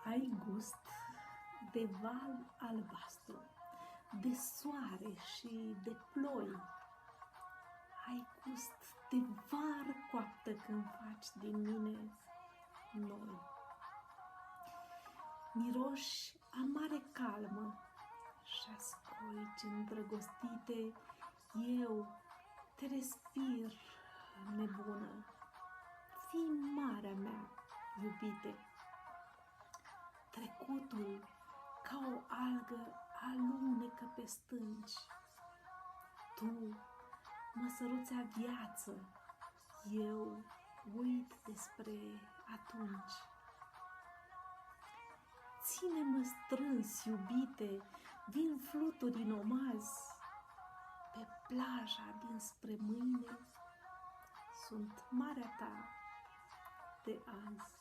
Ai gust de val albastru, de soare și de ploi. Ai gust de vară coaptă când faci din mine noi. Miroși a mare calmă și-a scoici îndrăgostite, eu te respir, nebună, fii marea mea, iubite. Trecutul, ca o algă, alunecă pe stânci. Tu mă săruți a viață, eu uit despre atunci. Ține-mă strâns, iubite, vin fluturi în omaz. Pe plaja dinspre mâine sunt marea ta de azi.